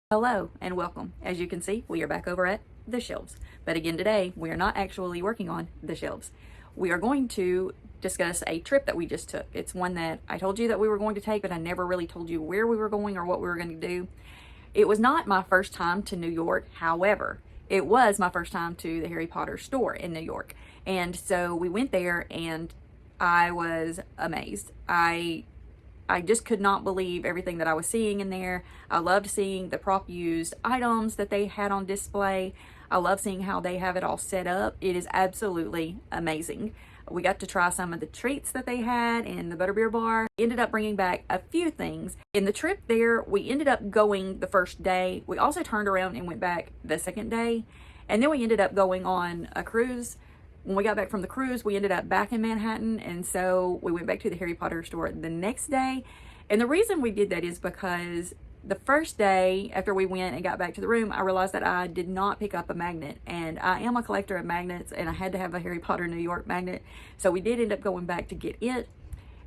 Hello and welcome. As you can see, we are back over at the shelves. But again, today we are not actually working on the shelves. We are going to discuss a trip that we just took. It's one that I told you that we were going to take, but I never really told you where we were going or what we were going to do. It was not my first time to New York. However, it was my first time to the Harry Potter store in New York. And so we went there and I was amazed. I just could not believe everything that I was seeing in there. I loved seeing the prop used items that they had on display. I love seeing how they have it all set up. It is absolutely amazing. We got to try some of the treats that they had in the Butterbeer bar. Ended up bringing back a few things. In the trip there, we ended up going the first day. We also turned around and went back the second day. And then we ended up going on a cruise. When we got back from the cruise, we ended up back in Manhattan, and so we went back to the Harry Potter store the next day. And the reason we did that is because the first day after we went and got back to the room, I realized that I did not pick up a magnet, and I am a collector of magnets, and I had to have a Harry Potter New York magnet, so we did end up going back to get it.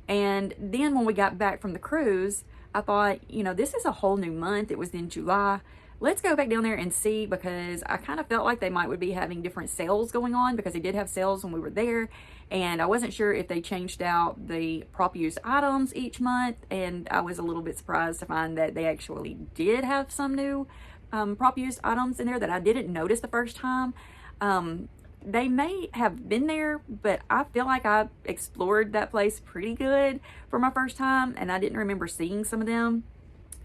And then when we got back from the cruise, I thought, this is a whole new month. It was in July. Let's go back down there and see, because I kind of felt like they would be having different sales going on, because they did have sales when we were there, and I wasn't sure if they changed out the prop used items each month, and I was a little bit surprised to find that they actually did have some new prop used items in there that I didn't notice the first time. They may have been there, but I feel like I explored that place pretty good for my first time, and I didn't remember seeing some of them.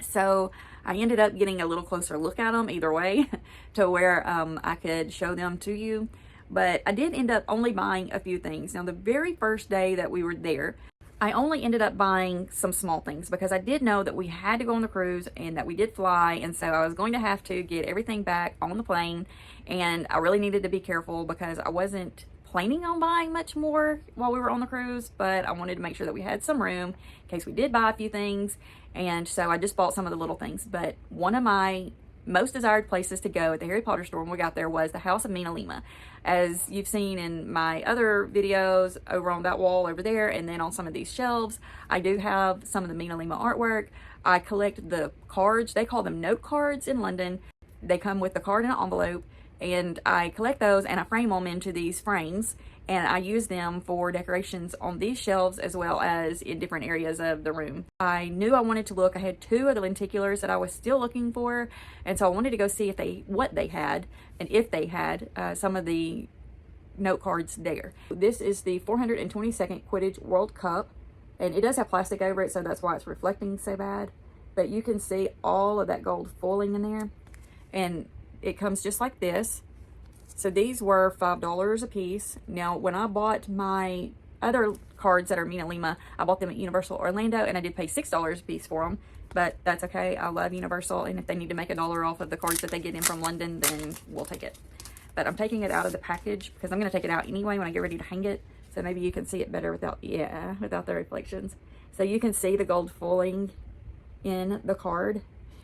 So I ended up getting a little closer look at them either way to where I could show them to you. But I did end up only buying a few things. Now, the very first day that we were there, I only ended up buying some small things because I did know that we had to go on the cruise and that we did fly. And so I was going to have to get everything back on the plane. And I really needed to be careful because I wasn't planning on buying much more while we were on the cruise, but I wanted to make sure that we had some room in case we did buy a few things. And so I just bought some of the little things. But one of my most desired places to go at the Harry Potter store when we got there was the House of MinaLima. As you've seen in my other videos over on that wall over there, and then on some of these shelves, I do have some of the MinaLima artwork. I collect the cards. They call them note cards in London. They come with the card in an envelope, and I collect those and I frame them into these frames, and I use them for decorations on these shelves as well as in different areas of the room. I knew I wanted to look. I had two of the lenticulars that I was still looking for, and so I wanted to go see what they had and if they had some of the note cards there. This is the 422nd Quidditch World Cup, and it does have plastic over it, so that's why it's reflecting so bad. But you can see all of that gold foiling in there, and it comes just like this. So these were $5 a piece. Now, when I bought my other cards that are MinaLima, I bought them at Universal Orlando, and I did pay $6 a piece for them. But that's okay. I love Universal, and if they need to make $1 off of the cards that they get in from London, then we'll take it. But I'm taking it out of the package because I'm going to take it out anyway when I get ready to hang it. So maybe you can see it better without the reflections. So you can see the gold foiling in the card.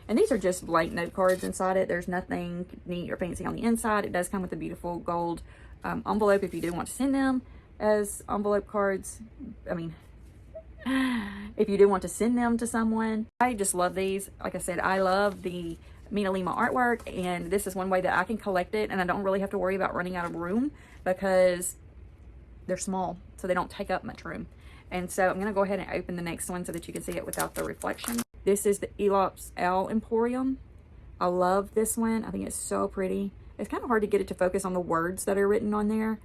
And these are just blank note cards inside it. There's nothing neat or fancy on the inside. It does come with a beautiful gold envelope if you do want to send them as envelope cards. I mean, if you do want to send them to someone. I just love these. Like I said, I love the MinaLima artwork, and this is one way that I can collect it, and I don't really have to worry about running out of room because they're small, so they don't take up much room. And so I'm going to go ahead and open the next one so that you can see it without the reflection. This is the Elops Owl Emporium. I love this one. I think it's so pretty. It's kind of hard to get it to focus on the words that are written on there,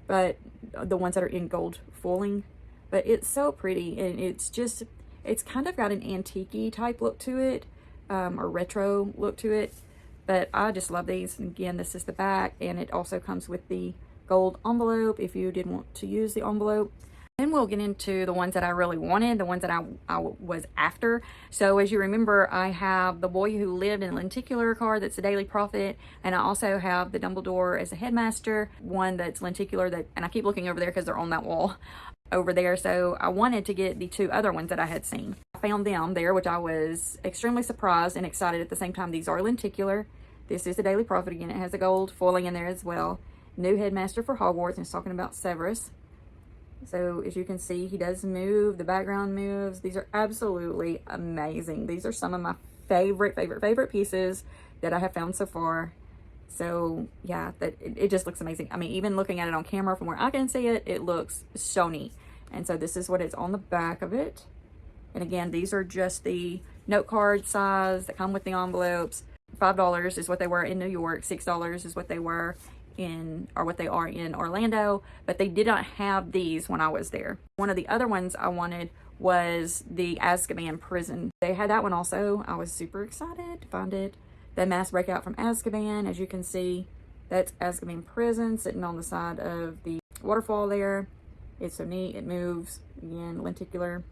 but the ones that are in gold foiling. But it's so pretty, and it's kind of got an antique-y type look to it, or retro look to it. But I just love these. And again, this is the back, and it also comes with the gold envelope if you did want to use the envelope. Then we'll get into the ones that I really wanted, the ones that I was after. So as you remember, I have the Boy Who Lived in Lenticular card that's the Daily Prophet, and I also have the Dumbledore as a headmaster, one that's lenticular, and I keep looking over there because they're on that wall over there. So I wanted to get the two other ones that I had seen. I found them there, which I was extremely surprised and excited at the same time. These are lenticular. This is the Daily Prophet again. It has the gold foiling in there as well. New headmaster for Hogwarts, and it's talking about Severus. So as you can see, he does move, the background moves. These are absolutely amazing. These are some of my favorite pieces that I have found so far. So yeah, it just looks amazing. I mean, even looking at it on camera from where I can see it, it looks so neat. And so this is what it's on the back of it. And again, these are just the note card size that come with the envelopes. $5 is what they were in New York. $6 is what they were in, or what they are in Orlando. But they did not have these when I was there. One of the other ones I wanted was the Azkaban Prison. They had that one also. I was super excited to find it. The Mass Breakout from Azkaban, as you can see, that's Azkaban Prison sitting on the side of the waterfall there. It's so neat. It moves, again, lenticular.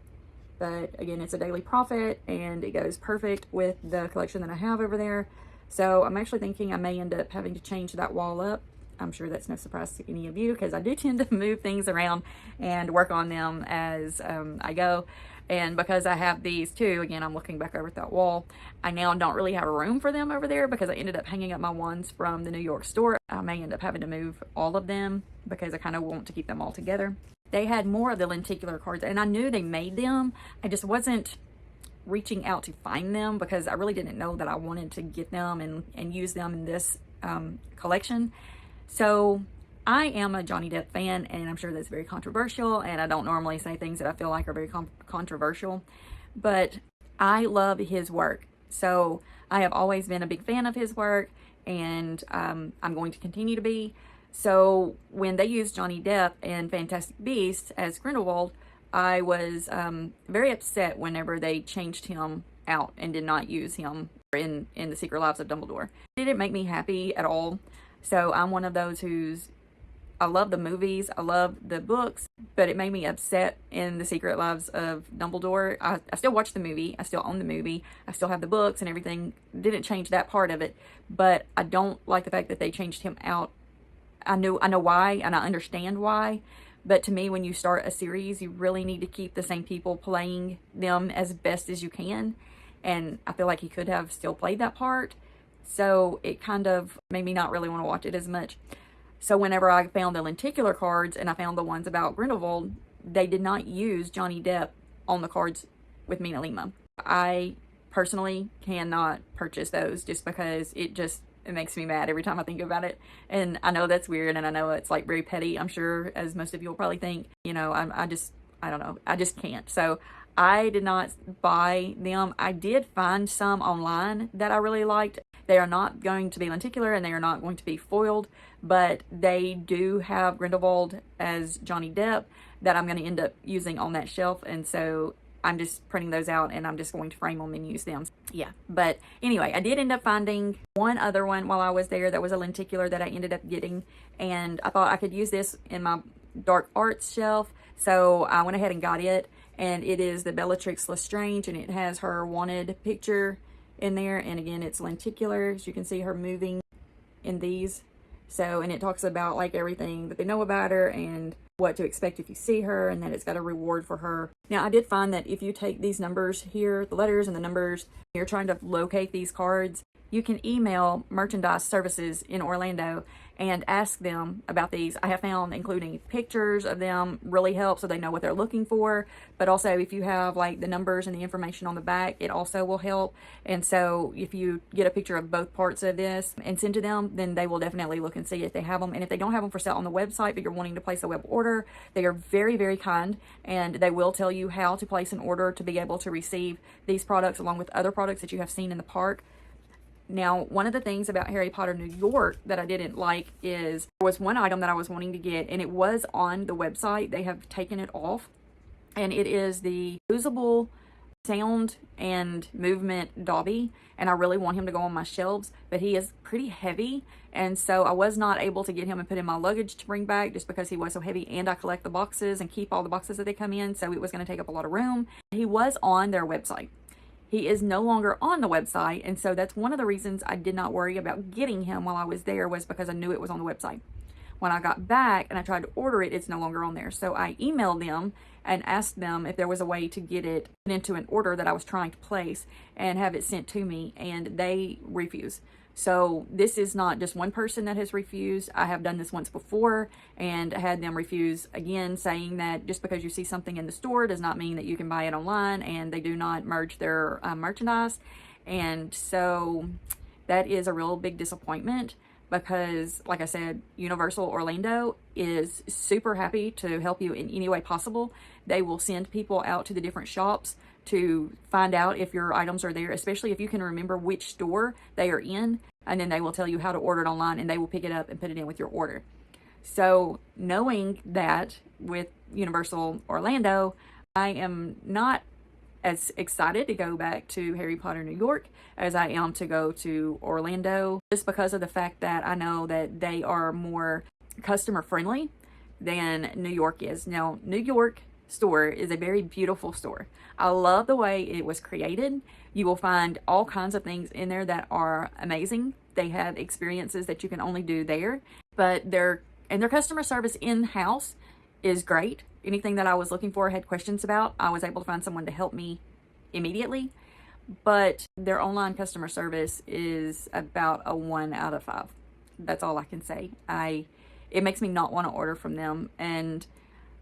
But again, it's a Daily Prophet, and it goes perfect with the collection that I have over there. So I'm actually thinking I may end up having to change that wall up. I'm sure that's no surprise to any of you, because I do tend to move things around and work on them as I go. And because I have these too, again, I'm looking back over at that wall, I now don't really have room for them over there because I ended up hanging up my ones from the New York store. I may end up having to move all of them because I kind of want to keep them all together. They had more of the lenticular cards, and I knew they made them. I just wasn't reaching out to find them because I really didn't know that I wanted to get them and use them in this collection. So I am a Johnny Depp fan, and I'm sure that's very controversial, and I don't normally say things that I feel like are very controversial, but I love his work. So I have always been a big fan of his work, and I'm going to continue to be. So when they used Johnny Depp in Fantastic Beasts as Grindelwald, I was very upset whenever they changed him out and did not use him in The Secret Lives of Dumbledore. It didn't make me happy at all. So I'm one of those I love the movies, I love the books, but it made me upset in The Secret Lives of Dumbledore. I still watch the movie, I still own the movie, I still have the books and everything. Didn't change that part of it, but I don't like the fact that they changed him out. I know why, and I understand why, but to me, when you start a series, you really need to keep the same people playing them as best as you can, and I feel like he could have still played that part, so it kind of made me not really want to watch it as much. So whenever I found the lenticular cards and I found the ones about Grindelwald, they did not use Johnny Depp on the cards with MinaLima. I personally cannot purchase those just because it makes me mad every time I think about it. And I know that's weird, and I know it's like very petty, I'm sure, as most of you will probably think. You know, I don't know. I just can't. So I did not buy them. I did find some online that I really liked. They are not going to be lenticular, and they are not going to be foiled, but they do have Grindelwald as Johnny Depp that I'm going to end up using on that shelf. And so I'm just printing those out, and I'm just going to frame them and use them. Yeah, but anyway, I did end up finding one other one while I was there that was a lenticular that I ended up getting, and I thought I could use this in my dark arts shelf, so I went ahead and got it. And it is the Bellatrix Lestrange, and it has her wanted picture in there, and again, it's lenticular, as you can see her moving in these. So, and it talks about like everything that they know about her and what to expect if you see her, and that it's got a reward for her. Now, I did find that if you take these numbers here, the letters and the numbers, you're trying to locate these cards, you can email merchandise services in Orlando and ask them about these. I have found including pictures of them really helps so they know what they're looking for, but also if you have like the numbers and the information on the back, it also will help. And so if you get a picture of both parts of this and send to them, then they will definitely look and see if they have them. And if they don't have them for sale on the website, but you're wanting to place a web order, they are very, very kind, and they will tell you how to place an order to be able to receive these products along with other products that you have seen in the park. Now, one of the things about Harry Potter New York that I didn't like is there was one item that I was wanting to get, and it was on the website. They have taken it off, and it is the usable sound and movement Dobby, and I really want him to go on my shelves, but he is pretty heavy, and so I was not able to get him and put in my luggage to bring back just because he was so heavy, and I collect the boxes and keep all the boxes that they come in, so it was going to take up a lot of room. He was on their website. He is no longer on the website, and so that's one of the reasons I did not worry about getting him while I was there, was because I knew it was on the website. When I got back and I tried to order it, it's no longer on there. So I emailed them and asked them if there was a way to get it into an order that I was trying to place and have it sent to me, and they refused. So this is not just one person that has refused. I have done this once before and had them refuse again, saying that just because you see something in the store does not mean that you can buy it online, and they do not merge their merchandise. And so that is a real big disappointment because, like I said, Universal Orlando is super happy to help you in any way possible. They will send people out to the different shops to find out if your items are there, especially if you can remember which store they are in, and then they will tell you how to order it online, and they will pick it up and put it in with your order. So knowing that with Universal Orlando, I am not as excited to go back to Harry Potter New York as I am to go to Orlando, just because of the fact that I know that they are more customer friendly than New York is. Now, New York store is a very beautiful store. I love the way it was created. You will find all kinds of things in there that are amazing. They have experiences that you can only do there, but their customer service in-house is great. Anything that I was looking for, had questions about, I was able to find someone to help me immediately. But their online customer service is about a 1 out of 5. That's all I can say. It makes me not want to order from them. And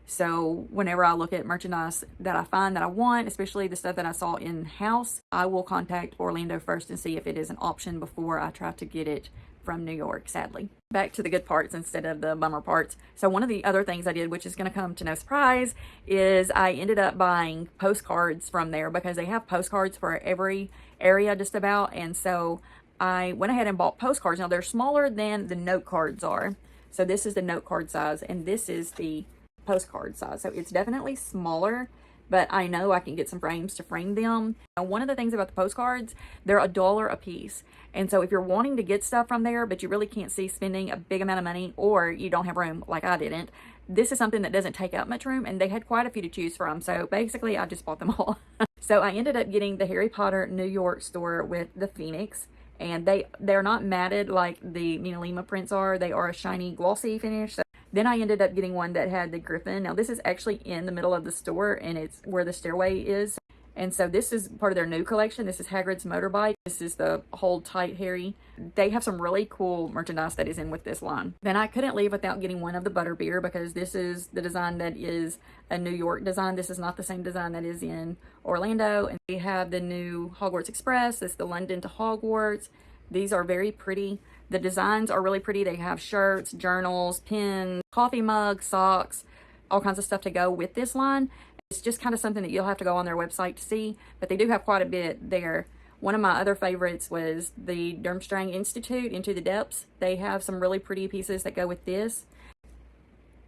so whenever I look at merchandise that I find that I want, especially the stuff that I saw in-house, I will contact Orlando first and see if it is an option before I try to get it from New York, sadly. Back to the good parts instead of the bummer parts. So one of the other things I did, which is going to come to no surprise, is I ended up buying postcards from there because they have postcards for every area just about. And so I went ahead and bought postcards. Now they're smaller than the note cards are. So this is the note card size and this is the postcard size. So it's definitely smaller, but I know I can get some frames to frame them. Now, one of the things about the postcards, they're $1 a piece. And so if you're wanting to get stuff from there, but you really can't see spending a big amount of money, or you don't have room like I didn't, this is something that doesn't take up much room, and they had quite a few to choose from. So basically I just bought them all. So I ended up getting the Harry Potter New York store with the Phoenix, and they're not matted like the Nina Lima prints are. They are a shiny glossy finish. So then I ended up getting one that had the Griffin. Now this is actually in the middle of the store, and it's where the stairway is. And so this is part of their new collection. This is Hagrid's motorbike. This is the Hold Tight Harry. They have some really cool merchandise that is in with this line. Then I couldn't leave without getting one of the Butterbeer because this is the design that is a New York design. This is not the same design that is in Orlando. And they have the new Hogwarts Express. It's the London to Hogwarts. These are very pretty. The designs are really pretty. They have shirts, journals, pins, coffee mugs, socks, all kinds of stuff to go with this line. It's just kind of something that you'll have to go on their website to see, but they do have quite a bit there. One of my other favorites was the Durmstrang Institute, Into the Depths. They have some really pretty pieces that go with this.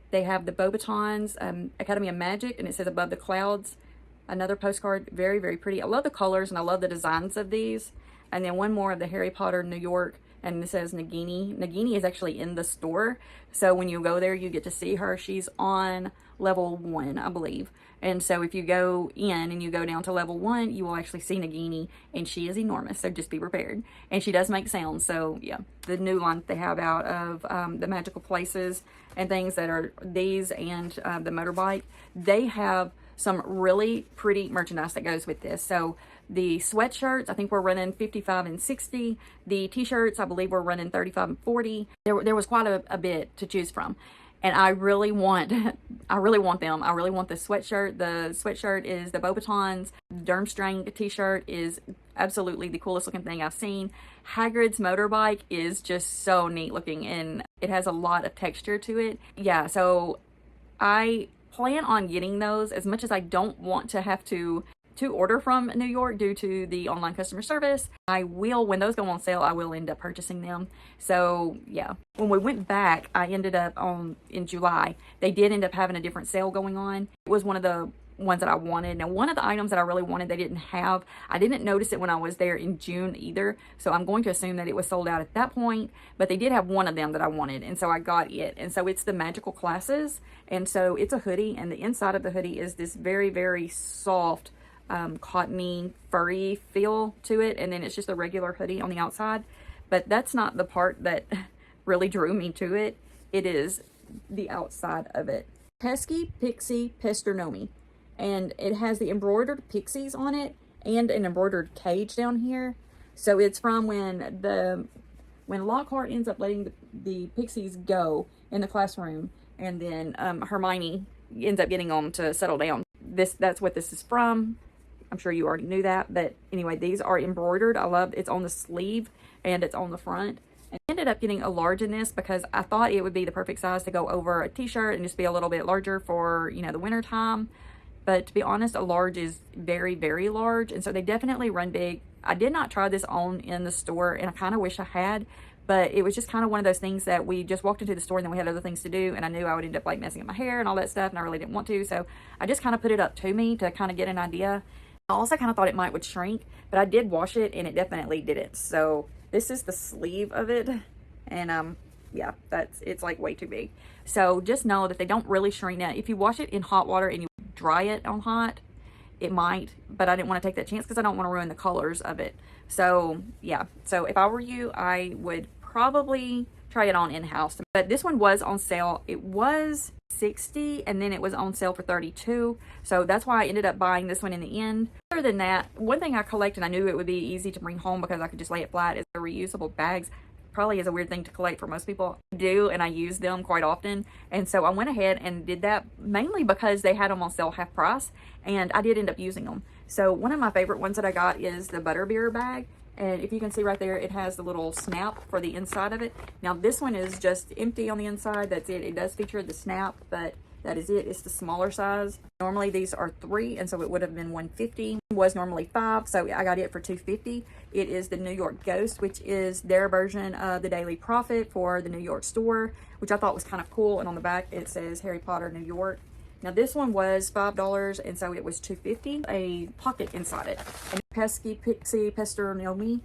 They have the Beauxbatons, Academy of Magic, and it says Above the Clouds. Another postcard, very, very pretty. I love the colors and I love the designs of these. And then one more of the Harry Potter New York, and it says Nagini. Nagini is actually in the store, so when you go there, you get to see her. She's on level 1, I believe. And so if you go in and you go down to level 1, you will actually see Nagini, and she is enormous, so just be prepared. And she does make sounds, so yeah. The new line that they have out of the magical places and things that are these and the motorbike, they have some really pretty merchandise that goes with this. So the sweatshirts, I think we're running 55 and 60. The t-shirts, I believe we're running 35 and 40. There was quite a bit to choose from. And I really want them. I really want the sweatshirt. The sweatshirt is the Beauxbatons. Durmstrang t-shirt is absolutely the coolest looking thing I've seen. Hagrid's motorbike is just so neat looking, and it has a lot of texture to it. Yeah, so I plan on getting those, as much as I don't want to have to order from New York due to the online customer service. I will, when those go on sale, I will end up purchasing them. So yeah, when we went back, I ended up in July, they did end up having a different sale going on. It was one of the ones that I wanted. Now, one of the items that I really wanted, they didn't have. I didn't notice it when I was there in June either, so I'm going to assume that it was sold out at that point, but they did have one of them that I wanted, and so I got it. And so it's the Magical Classes, and so it's a hoodie, and the inside of the hoodie is this very, very soft, cottony, furry feel to it, and then it's just a regular hoodie on the outside. But that's not the part that really drew me to it. It is the outside of it. Pesky Pixie Pestronomy, and it has the embroidered pixies on it and an embroidered cage down here. So it's from when Lockhart ends up letting the pixies go in the classroom, and then Hermione ends up getting them to settle down. That's what this is from. I'm sure you already knew that, but anyway, these are embroidered. I love it's on the sleeve and it's on the front. And I ended up getting a large in this because I thought it would be the perfect size to go over a t-shirt and just be a little bit larger for, you know, the winter time. But to be honest, a large is very, very large. And so they definitely run big. I did not try this on in the store, and I kind of wish I had, but it was just kind of one of those things that we just walked into the store and then we had other things to do. And I knew I would end up like messing up my hair and all that stuff. And I really didn't want to. So I just kind of put it up to me to kind of get an idea. I also kind of thought it would shrink, but I did wash it and it definitely didn't. So this is the sleeve of it. And yeah, it's like way too big. So just know that they don't really shrink. Now, if you wash it in hot water and you dry it on hot, it might, but I didn't want to take that chance because I don't want to ruin the colors of it. So yeah, so if I were you, I would probably try it on in-house. But this one was on sale. It was $60 and then it was on sale for $32. So that's why I ended up buying this one in the end. Other than that, one thing I collect, and I knew it would be easy to bring home because I could just lay it flat, is the reusable bags. Probably is a weird thing to collect for most people. I do, and I use them quite often. And so I went ahead and did that mainly because they had them on sale half price, and I did end up using them. So one of my favorite ones that I got is the Butterbeer bag. And if you can see right there, it has the little snap for the inside of it. Now this one is just empty on the inside. That's it. It does feature the snap, but that is it. It's the smaller size. Normally these are 3, and so it would have been $150. It was normally 5, so I got it for $250. It is the New York Ghost, which is their version of the Daily Prophet for the New York store, which I thought was kind of cool. And on the back it says Harry Potter New York. Now this one was $5, and so it was $250. A pocket inside it. And Pesky Pixie Pester Nomi,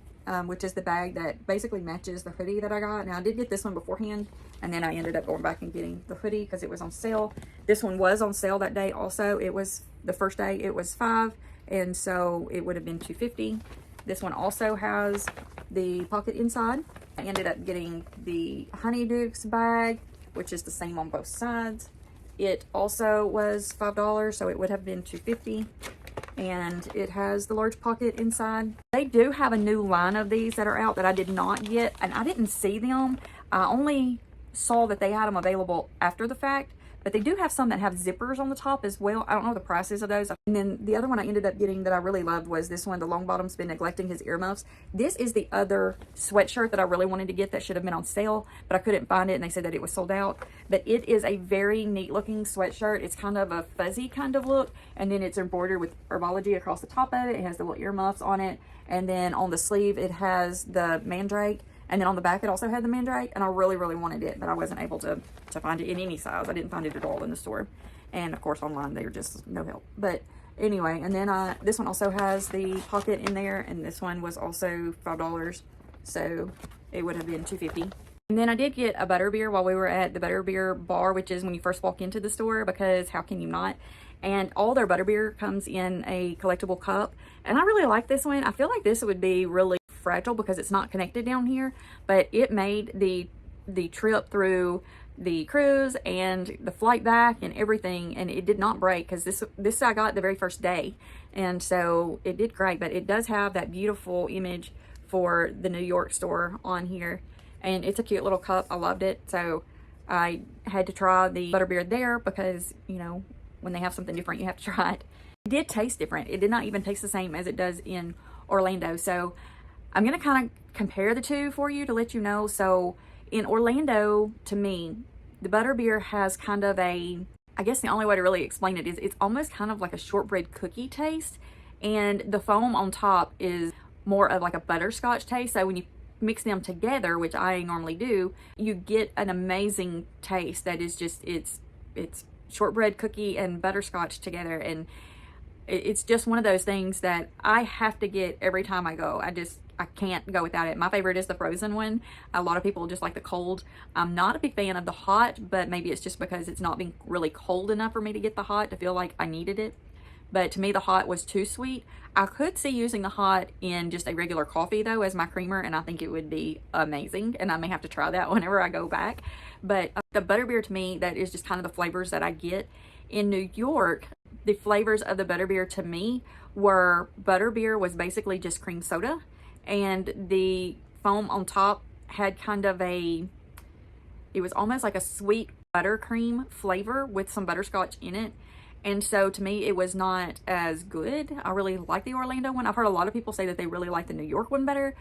which is the bag that basically matches the hoodie that I got. Now I did get this one beforehand, and then I ended up going back and getting the hoodie because it was on sale. This one was on sale that day also. It was the first day. It was $5, and so it would have been $250. This one also has the pocket inside. I ended up getting the Honeydukes bag, which is the same on both sides. It also was $5, so it would have been $250. And it has the large pocket inside. They do have a new line of these that are out that I did not get, and I didn't see them. I only saw that they had them available after the fact, but they do have some that have zippers on the top as well. I don't know the prices of those. And then the other one I ended up getting that I really loved was this one. The Longbottom's been neglecting his earmuffs. This is the other sweatshirt that I really wanted to get that should have been on sale, but I couldn't find it, and they said that it was sold out. But it is a very neat looking sweatshirt. It's kind of a fuzzy kind of look, and then it's embroidered with Herbology across the top of it. It has the little earmuffs on it, and then on the sleeve it has the Mandrake. And then on the back, it also had the Mandrake, and I really, really wanted it, but I wasn't able to find it in any size. I didn't find it at all in the store. And, of course, online, they were just no help. But, anyway, and then this one also has the pocket in there, and this one was also $5, so it would have been $250. And then I did get a Butterbeer while we were at the Butterbeer bar, which is when you first walk into the store, because how can you not? And all their Butterbeer comes in a collectible cup, and I really like this one. I feel like this would be really fragile because it's not connected down here, but it made the trip through the cruise and the flight back and everything, and it did not break because this I got the very first day, and so it did great. But it does have that beautiful image for the New York store on here, and it's a cute little cup. I loved it, so I had to try the Butterbeer there because, you know, when they have something different you have to try it. It did taste different. It did not even taste the same as it does in Orlando. So I'm going to kind of compare the two for you to let you know. So in Orlando, to me, the Butterbeer has kind of I guess the only way to really explain it is it's almost kind of like a shortbread cookie taste. And the foam on top is more of like a butterscotch taste. So when you mix them together, which I normally do, you get an amazing taste that is just, it's shortbread cookie and butterscotch together. And it's just one of those things that I have to get every time I go. I can't go without it. My favorite is the frozen one. A lot of people just like the cold. I'm not a big fan of the hot, but maybe it's just because it's not being really cold enough for me to get the hot to feel like I needed it. But to me, the hot was too sweet. I could see using the hot in just a regular coffee, though, as my creamer, and I think it would be amazing. And I may have to try that whenever I go back. But the Butterbeer, to me, that is just kind of the flavors that I get. In New York, the flavors of the Butterbeer, to me, were Butterbeer was basically just cream soda. And the foam on top had kind of it was almost like a sweet buttercream flavor with some butterscotch in it. And so to me, it was not as good. I really like the Orlando one. I've heard a lot of people say that they really like the New York one better.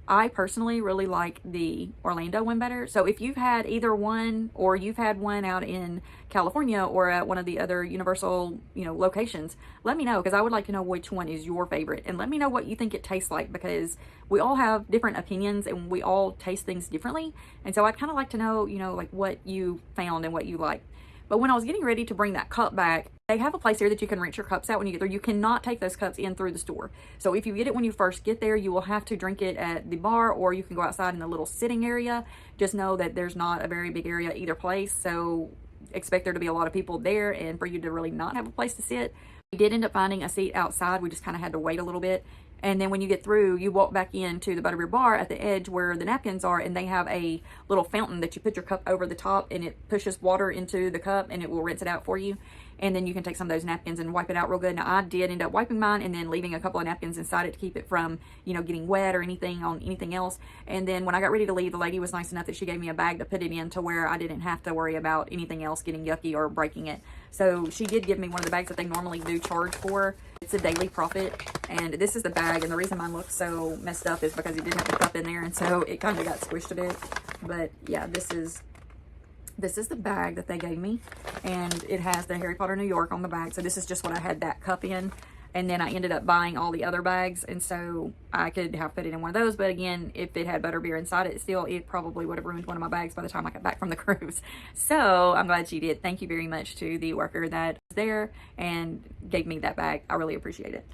I personally really like the Orlando one better. So if you've had either one, or you've had one out in California or at one of the other Universal, locations, let me know, because I would like to know which one is your favorite, and let me know what you think it tastes like, because we all have different opinions and we all taste things differently. And so I'd kind of like to know, like what you found and what you like. But when I was getting ready to bring that cup back, they have a place here that you can rinse your cups out when you get there. You cannot take those cups in through the store. So if you get it when you first get there, you will have to drink it at the bar, or you can go outside in the little sitting area. Just know that there's not a very big area either place. So expect there to be a lot of people there and for you to really not have a place to sit. We did end up finding a seat outside. We just kind of had to wait a little bit. And then when you get through, you walk back into the Butterbeer bar at the edge where the napkins are, and they have a little fountain that you put your cup over the top, and it pushes water into the cup and it will rinse it out for you. And then you can take some of those napkins and wipe it out real good. Now, I did end up wiping mine and then leaving a couple of napkins inside it to keep it from, getting wet or anything on anything else. And then when I got ready to leave, the lady was nice enough that she gave me a bag to put it in, to where I didn't have to worry about anything else getting yucky or breaking it. So she did give me one of the bags that they normally do charge for. It's a Daily Profit, and this is the bag. And the reason mine looks so messed up is because it didn't have the cup in there, and so it kind of got squished a bit. But yeah, this is the bag that they gave me, and it has the Harry Potter New York on the bag. So this is just what I had that cup in, and then I ended up buying all the other bags, and so I could have put it in one of those. But again, if it had butterbeer inside it still, it probably would have ruined one of my bags by the time I got back from the cruise. So I'm glad she did. Thank you very much to the worker that was there and gave me that bag. I really appreciate it.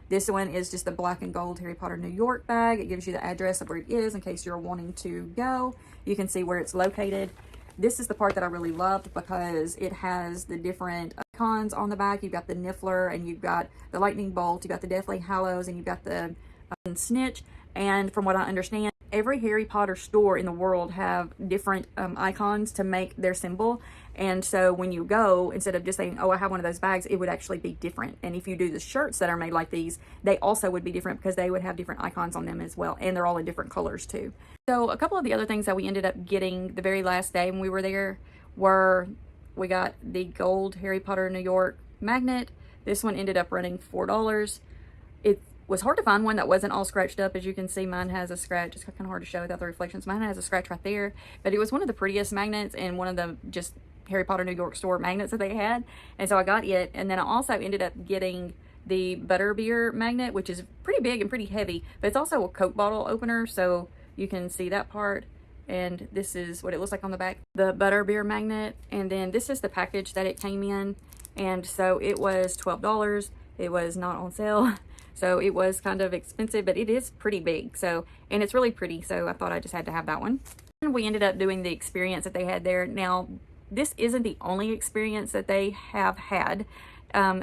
This one is just the black and gold Harry Potter New York bag. It gives you the address of where it is in case you're wanting to go. You can see where it's located. This is the part that I really loved, because it has the different icons on the back. You've got the Niffler, and you've got the Lightning Bolt, you've got the Deathly Hallows, and you've got the Snitch. And from what I understand, every Harry Potter store in the world have different icons to make their symbol. And so when you go, instead of just saying, oh, I have one of those bags, it would actually be different. And if you do the shirts that are made like these, they also would be different, because they would have different icons on them as well. And they're all in different colors too. So a couple of the other things that we ended up getting the very last day when we were there were, we got the gold Harry Potter New York magnet. This one ended up running $4. It was hard to find one that wasn't all scratched up. As you can see, mine has a scratch. It's kind of hard to show without the reflections. Mine has a scratch right there, but it was one of the prettiest magnets and one of the just Harry Potter New York store magnets that they had. And so I got it. And then I also ended up getting the Butterbeer magnet, which is pretty big and pretty heavy, but it's also a Coke bottle opener. So you can see that part. And this is what it looks like on the back, the Butterbeer magnet. And then this is the package that it came in. And so it was $12. It was not on sale. So it was kind of expensive, but it is pretty big. So, and it's really pretty. So I thought I just had to have that one. And we ended up doing the experience that they had there. Now, this isn't the only experience that they have had.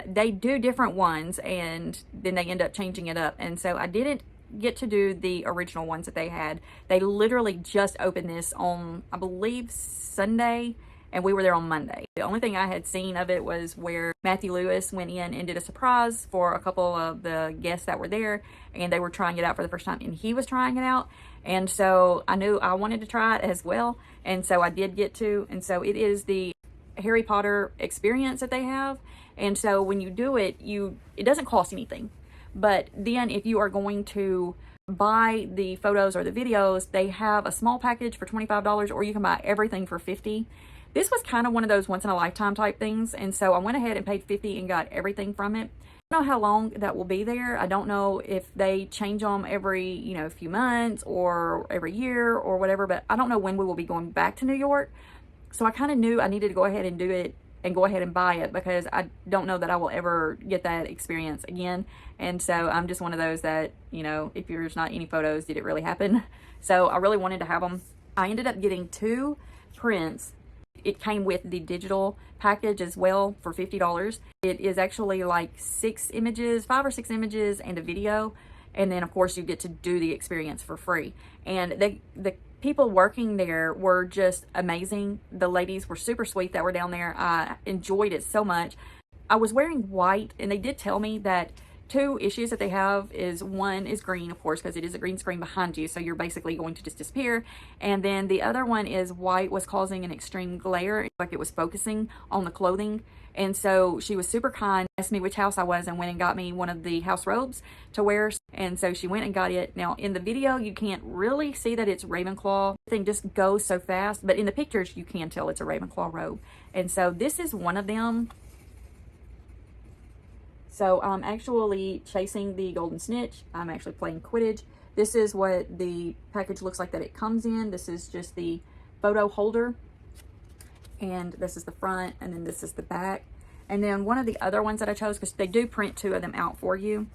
They do different ones, and then they end up changing it up. And so I didn't get to do the original ones that they had. They literally just opened this on, I believe, Sunday, and we were there on Monday. The only thing I had seen of it was where Matthew Lewis went in and did a surprise for a couple of the guests that were there, and they were trying it out for the first time, and he was trying it out. And so I knew I wanted to try it as well, and so I did get to. And so it is the Harry Potter experience that they have. And so when you do it, it doesn't cost anything. But then if you are going to buy the photos or the videos, they have a small package for $25, or you can buy everything for $50. This was kind of one of those once in a lifetime type things. And so I went ahead and paid $50 and got everything from it. I don't know how long that will be there. I don't know if they change them every, few months or every year or whatever, but I don't know when we will be going back to New York. So I kind of knew I needed to go ahead and do it and go ahead and buy it, because I don't know that I will ever get that experience again. And so I'm just one of those that, if there's not any photos, did it really happen? So I really wanted to have them. I ended up getting 2 prints. It came with the digital package as well for $50. It is actually like 5 or 6 images and a video. And then of course you get to do the experience for free. And the people working there were just amazing. The ladies were super sweet that were down there. I enjoyed it so much. I was wearing white, and they did tell me that two issues that they have is, one is green, of course, because it is a green screen behind you, so you're basically going to just disappear. And then the other one is white was causing an extreme glare, like it was focusing on the clothing. And so she was super kind, asked me which house I was, and went and got me one of the house robes to wear. And so she went and got it. Now in the video, you can't really see that it's Ravenclaw. The thing just goes so fast, but in the pictures, you can tell it's a Ravenclaw robe. And so this is one of them. So I'm actually chasing the golden snitch. I'm actually playing Quidditch. This is what the package looks like that it comes in. This is just the photo holder. And this is the front, and then this is the back. And then one of the other ones that I chose, because they do print two of them out for you.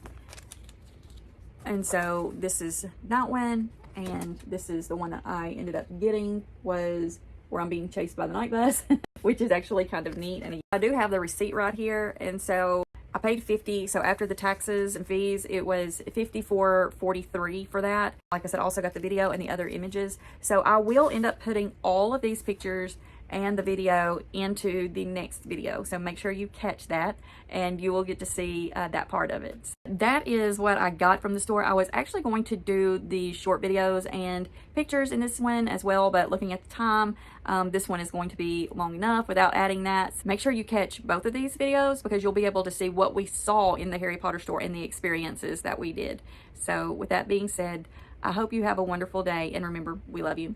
And so this is that one, and this is the one that I ended up getting, was where I'm being chased by the night bus, which is actually kind of neat. And I do have the receipt right here, and so I paid $50, so after the taxes and fees, it was $54.43 for that. Like I said, I also got the video and the other images. So I will end up putting all of these pictures and the video into the next video. So make sure you catch that, and you will get to see that part of it. That is what I got from the store. I was actually going to do the short videos and pictures in this one as well, but looking at the time, this one is going to be long enough without adding that. So make sure you catch both of these videos, because you'll be able to see what we saw in the Harry Potter store and the experiences that we did. So with that being said, I hope you have a wonderful day, and remember, we love you.